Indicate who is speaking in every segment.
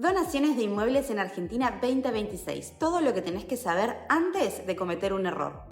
Speaker 1: Donaciones de inmuebles en Argentina 2026. Todo lo que tenés que saber antes de cometer un error.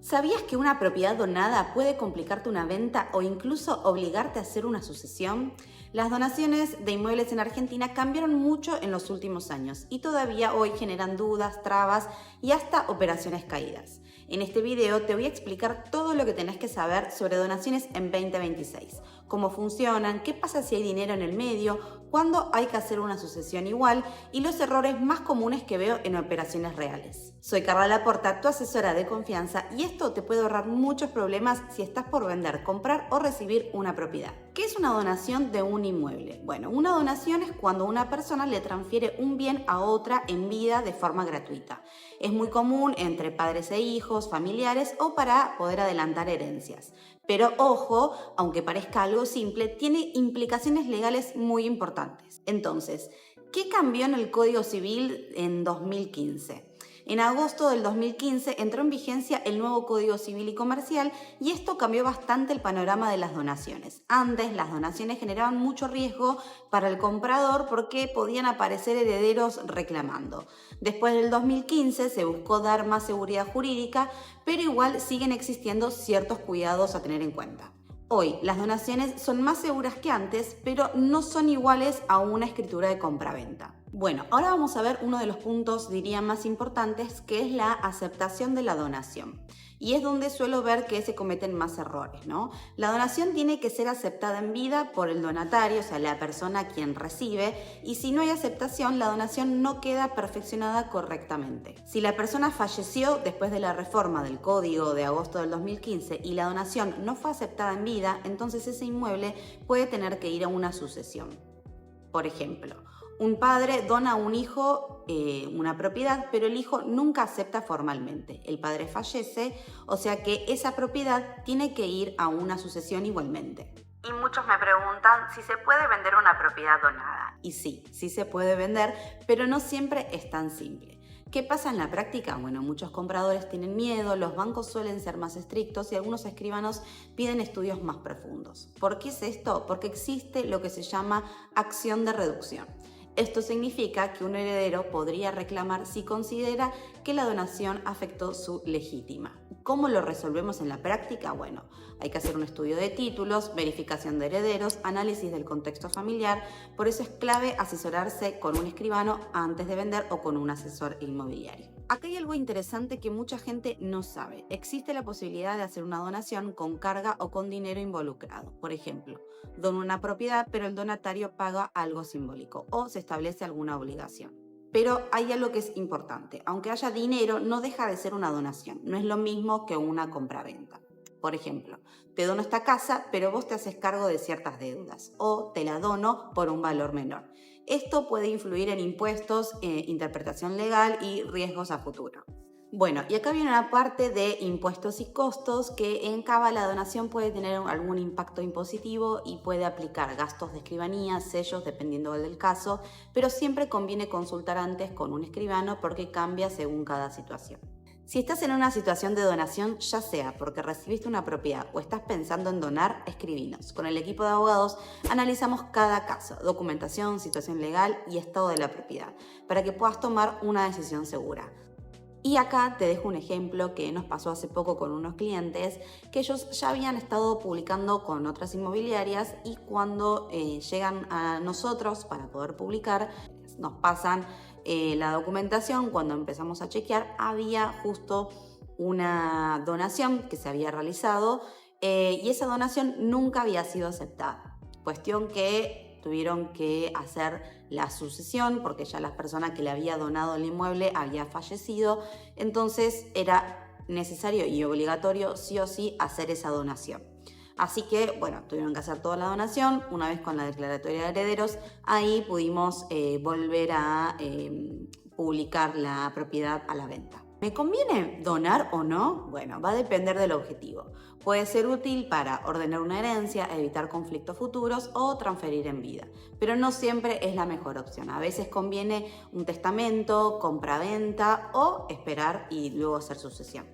Speaker 1: ¿Sabías que una propiedad donada puede complicarte una venta o incluso obligarte a hacer una sucesión? Las donaciones de inmuebles en Argentina cambiaron mucho en los últimos años y todavía hoy generan dudas, trabas y hasta operaciones caídas. En este video te voy a explicar todo lo que tenés que saber sobre donaciones en 2026, cómo funcionan, qué pasa si hay dinero en el medio, cuándo hay que hacer una sucesión igual y los errores más comunes que veo en operaciones reales. Soy Carla Laporta, tu asesora de confianza, y esto te puede ahorrar muchos problemas si estás por vender, comprar o recibir una propiedad. ¿Qué es una donación de un inmueble? Bueno, una donación es cuando una persona le transfiere un bien a otra en vida de forma gratuita. Es muy común entre padres e hijos, familiares o para poder adelantar herencias. Pero ojo, aunque parezca algo simple, tiene implicaciones legales muy importantes. Entonces, ¿qué cambió en el Código Civil en 2015? En agosto del 2015 entró en vigencia el nuevo Código Civil y Comercial y esto cambió bastante el panorama de las donaciones. Antes las donaciones generaban mucho riesgo para el comprador porque podían aparecer herederos reclamando. Después del 2015 se buscó dar más seguridad jurídica, pero igual siguen existiendo ciertos cuidados a tener en cuenta. Hoy las donaciones son más seguras que antes, pero no son iguales a una escritura de compraventa. Bueno, ahora vamos a ver uno de los puntos, diría, más importantes, que es la aceptación de la donación. Y es donde suelo ver que se cometen más errores, ¿no? La donación tiene que ser aceptada en vida por el donatario, o sea, la persona quien recibe, y si no hay aceptación, la donación no queda perfeccionada correctamente. Si la persona falleció después de la reforma del Código de agosto del 2015 y la donación no fue aceptada en vida, entonces ese inmueble puede tener que ir a una sucesión. Por ejemplo, un padre dona a un hijo una propiedad, pero el hijo nunca acepta formalmente. El padre fallece, o sea que esa propiedad tiene que ir a una sucesión igualmente. Y muchos me preguntan si se puede vender una propiedad donada. Y sí, sí se puede vender, pero no siempre es tan simple. ¿Qué pasa en la práctica? Bueno, muchos compradores tienen miedo, los bancos suelen ser más estrictos y algunos escribanos piden estudios más profundos. ¿Por qué es esto? Porque existe lo que se llama acción de reducción. Esto significa que un heredero podría reclamar si considera que la donación afectó su legítima. ¿Cómo lo resolvemos en la práctica? Bueno, hay que hacer un estudio de títulos, verificación de herederos, análisis del contexto familiar. Por eso es clave asesorarse con un escribano antes de vender o con un asesor inmobiliario. Acá hay algo interesante que mucha gente no sabe. Existe la posibilidad de hacer una donación con carga o con dinero involucrado. Por ejemplo, dono una propiedad, pero el donatario paga algo simbólico o se establece alguna obligación. Pero hay algo que es importante. Aunque haya dinero, no deja de ser una donación. No es lo mismo que una compraventa. Por ejemplo, te dono esta casa, pero vos te haces cargo de ciertas deudas o te la dono por un valor menor. Esto puede influir en impuestos, interpretación legal y riesgos a futuro. Bueno, y acá viene una parte de impuestos y costos que en cada la donación puede tener algún impacto impositivo y puede aplicar gastos de escribanía, sellos, dependiendo del caso, pero siempre conviene consultar antes con un escribano porque cambia según cada situación. Si estás en una situación de donación, ya sea porque recibiste una propiedad o estás pensando en donar, escribinos. Con el equipo de abogados analizamos cada caso, documentación, situación legal y estado de la propiedad, para que puedas tomar una decisión segura. Y acá te dejo un ejemplo que nos pasó hace poco con unos clientes, que ellos ya habían estado publicando con otras inmobiliarias y cuando llegan a nosotros para poder publicar, nos pasan la documentación. Cuando empezamos a chequear, había justo una donación que se había realizado y esa donación nunca había sido aceptada. Cuestión que tuvieron que hacer la sucesión porque ya la persona que le había donado el inmueble había fallecido, entonces era necesario y obligatorio sí o sí hacer esa donación. Así que, bueno, tuvieron que hacer toda la donación. Una vez con la declaratoria de herederos, ahí pudimos volver a publicar la propiedad a la venta. ¿Me conviene donar o no? Bueno, va a depender del objetivo. Puede ser útil para ordenar una herencia, evitar conflictos futuros o transferir en vida, pero no siempre es la mejor opción. A veces conviene un testamento, compraventa o esperar y luego hacer sucesión.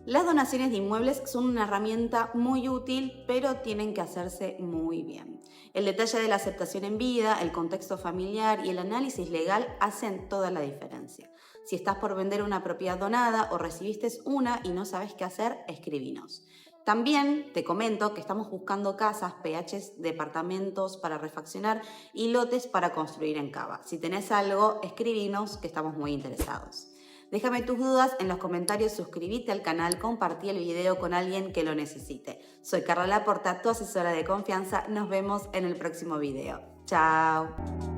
Speaker 1: Las donaciones de inmuebles son una herramienta muy útil, pero tienen que hacerse muy bien. El detalle de la aceptación en vida, el contexto familiar y el análisis legal hacen toda la diferencia. Si estás por vender una propiedad donada o recibiste una y no sabes qué hacer, escribinos. También te comento que estamos buscando casas, PHs, departamentos para refaccionar y lotes para construir en Cava. Si tenés algo, escribinos que estamos muy interesados. Déjame tus dudas en los comentarios, suscríbete al canal, compartí el video con alguien que lo necesite. Soy Carla Laporta, tu asesora de confianza. Nos vemos en el próximo video. Chao.